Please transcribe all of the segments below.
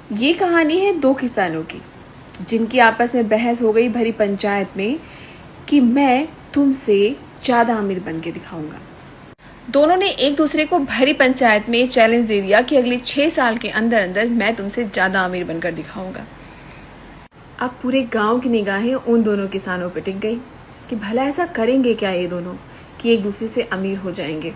ये कहानी है दो किसानों की जिनकी आपस में बहस हो गई भरी पंचायत में कि मैं तुमसे ज़्यादा अमीर बन के दिखाऊंगा। दोनों ने एक दूसरे को भरी पंचायत में चैलेंज दे दिया कि अगले 6 साल के अंदर अंदर मैं तुमसे ज़्यादा अमीर बनकर दिखाऊंगा। अब पूरे गांव की निगाहें उन दोनों किसानों पर टिक गई कि भला ऐसा करेंगे क्या ये दोनों कि एक दूसरे से अमीर हो जाएंगे।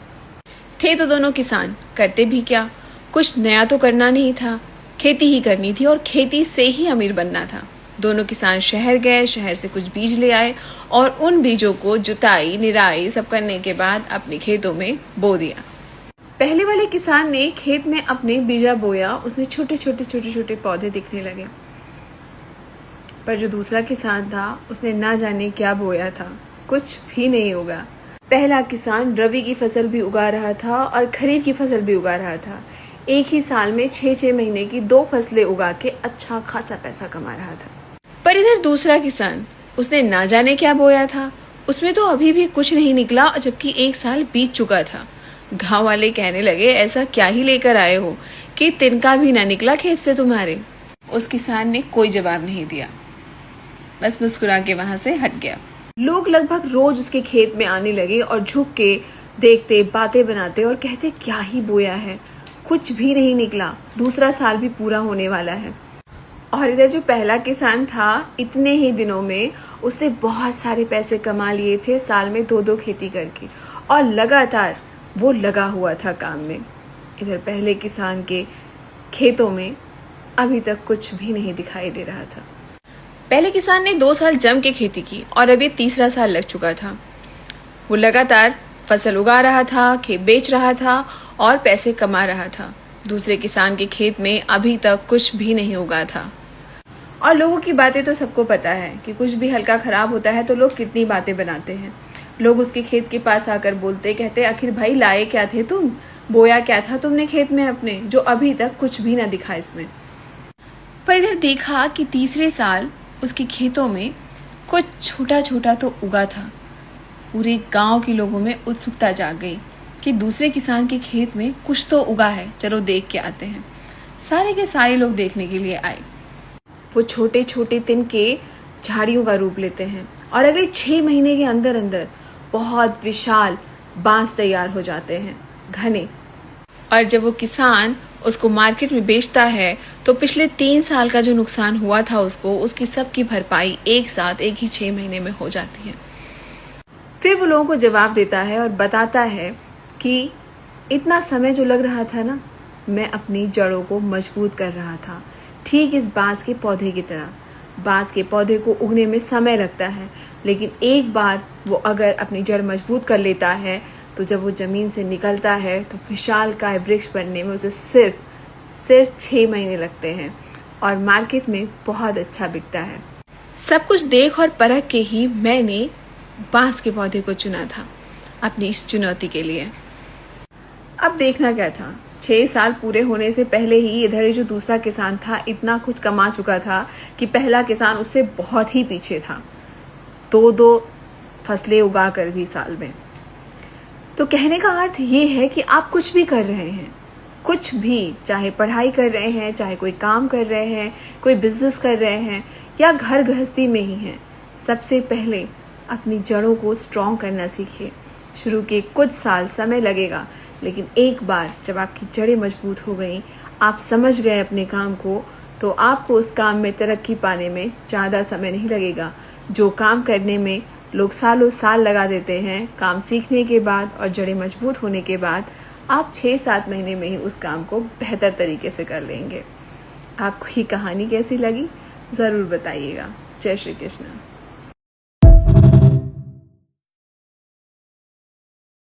थे तो दोनों किसान, करते भी क्या, कुछ नया तो करना नहीं था, खेती ही करनी थी और खेती से ही अमीर बनना था। दोनों किसान शहर गए, शहर से कुछ बीज ले आए और उन बीजों को जुताई निराई सब करने के बाद अपने खेतों में बो दिया। पहले वाले किसान ने खेत में अपने बीजा बोया, उसमें छोटे छोटे पौधे दिखने लगे। पर जो दूसरा किसान था उसने ना जाने क्या बोया था, कुछ भी नहीं उगा। पहला किसान रबी की फसल भी उगा रहा था और खरीफ की फसल भी उगा रहा था। एक ही साल में 6-6 महीने की 2 फसलें उगा के अच्छा खासा पैसा कमा रहा था। पर इधर दूसरा किसान, उसने ना जाने क्या बोया था, उसमें तो अभी भी कुछ नहीं निकला, जबकि 1 साल बीत चुका था। गांव वाले कहने लगे, ऐसा क्या ही लेकर आए हो कि तिनका भी ना निकला खेत से तुम्हारे। उस किसान ने कोई जवाब नहीं दिया, बस मुस्कुरा के वहां से हट गया। लोग लगभग रोज उसके खेत में आने लगे और झुक के देखते, बातें बनाते और कहते, क्या ही बोया है, कुछ भी नहीं निकला, दूसरा साल भी पूरा होने वाला है। और इधर जो पहला किसान था, इतने ही दिनों में उसने बहुत सारे पैसे कमा लिए थे, साल में 2-2 खेती करके, और लगातार वो लगा हुआ था काम में। इधर पहले किसान के खेतों में अभी तक कुछ भी नहीं दिखाई दे रहा था। पहले किसान ने 2 साल जम के खेती की और अब ये तीसरा साल लग चुका था। वो लगातार फसल उगा रहा था, खेत बेच रहा था और पैसे कमा रहा था। दूसरे किसान के खेत में अभी तक कुछ भी नहीं उगा था। और लोगों की बातें तो सबको पता है कि कुछ भी हल्का खराब होता है तो लोग कितनी बातें बनाते हैं। लोग उसके खेत के पास आकर बोलते, कहते, आखिर भाई लाए क्या थे तुम, बोया क्या था तुमने खेत में अपने, जो अभी तक कुछ भी ना दिखा इसमें। पर इधर देखा कि तीसरे साल उसके खेतों में कुछ छोटा छोटा तो उगा था। पूरे गांव के लोगों में उत्सुकता जाग गई कि दूसरे किसान के खेत में कुछ तो उगा है, चलो देख के आते हैं। सारे के सारे लोग देखने के लिए आए। वो छोटे छोटे तिनके झाड़ियों का रूप लेते हैं और अगले 6 महीने के अंदर अंदर बहुत विशाल बांस तैयार हो जाते हैं, घने। और जब वो किसान उसको मार्केट में बेचता है तो पिछले 3 साल का जो नुकसान हुआ था उसको, उसकी सबकी भरपाई एक साथ एक ही 6 महीने में हो जाती है। फिर वो लोगों को जवाब देता है और बताता है कि इतना समय जो लग रहा था ना, मैं अपनी जड़ों को मजबूत कर रहा था, ठीक इस बांस के पौधे की तरह। बांस के पौधे को उगने में समय लगता है, लेकिन एक बार वो अगर अपनी जड़ मजबूत कर लेता है तो जब वो ज़मीन से निकलता है तो विशालकाय वृक्ष बनने में उसे सिर्फ 6 महीने लगते हैं और मार्केट में बहुत अच्छा बिकता है। सब कुछ देख और परख के ही मैंने बांस के पौधे को चुना था अपनी इस चुनौती के लिए। अब देखना क्या था, 6 साल पूरे होने से पहले ही इधर जो दूसरा किसान था इतना कुछ कमा चुका था कि पहला किसान उससे बहुत ही पीछे था, 2-2 फसलें उगा कर भी साल में। तो कहने का अर्थ ये है कि आप कुछ भी कर रहे हैं, कुछ भी, चाहे पढ़ाई कर रहे हैं, चाहे कोई काम कर रहे हैं, कोई बिजनेस कर रहे हैं या घर गृहस्थी में ही हैं, सबसे पहले अपनी जड़ों को स्ट्रॉन्ग करना सीखिए। शुरू के कुछ साल समय लगेगा, लेकिन एक बार जब आपकी जड़ें मजबूत हो गई, आप समझ गए अपने काम को, तो आपको उस काम में तरक्की पाने में ज़्यादा समय नहीं लगेगा। जो काम करने में लोग सालों साल लगा देते हैं, काम सीखने के बाद और जड़ें मजबूत होने के बाद आप 6-7 महीने में ही उस काम को बेहतर तरीके से कर लेंगे। आपको ये कहानी कैसी लगी ज़रूर बताइएगा। जय श्री कृष्ण।